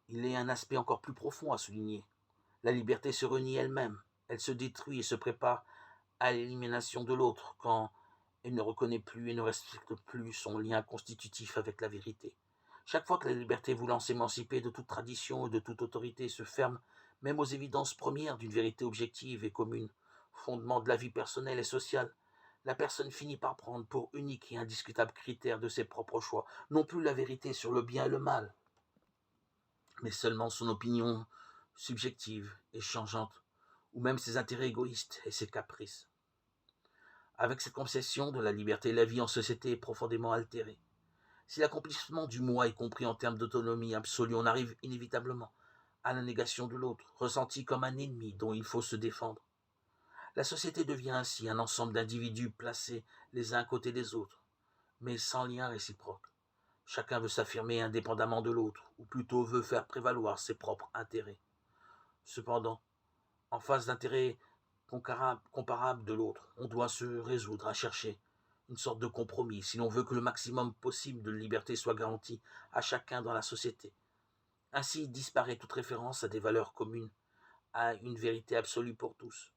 il est un aspect encore plus profond à souligner. La liberté se renie elle-même, elle se détruit et se prépare à l'élimination de l'autre quand elle ne reconnaît plus et ne respecte plus son lien constitutif avec la vérité. Chaque fois que la liberté voulant s'émanciper de toute tradition et de toute autorité se ferme même aux évidences premières d'une vérité objective et commune, fondement de la vie personnelle et sociale, la personne finit par prendre pour unique et indiscutable critère de ses propres choix, non plus la vérité sur le bien et le mal, mais seulement son opinion subjective et changeante, ou même ses intérêts égoïstes et ses caprices. Avec cette concession de la liberté, la vie en société est profondément altérée. Si l'accomplissement du moi est compris en termes d'autonomie absolue, on arrive inévitablement à la négation de l'autre, ressenti comme un ennemi dont il faut se défendre. La société devient ainsi un ensemble d'individus placés les uns à côté des autres, mais sans lien réciproque. Chacun veut s'affirmer indépendamment de l'autre, ou plutôt veut faire prévaloir ses propres intérêts. Cependant, en face d'intérêts comparables de l'autre, on doit se résoudre à chercher une sorte de compromis si l'on veut que le maximum possible de liberté soit garanti à chacun dans la société. Ainsi disparaît toute référence à des valeurs communes, à une vérité absolue pour tous.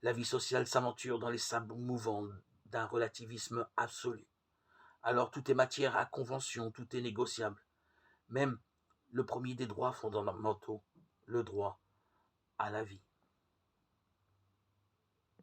La vie sociale s'aventure dans les sables mouvants d'un relativisme absolu. Alors tout est matière à convention, tout est négociable. Même le premier des droits fondamentaux, le droit à la vie.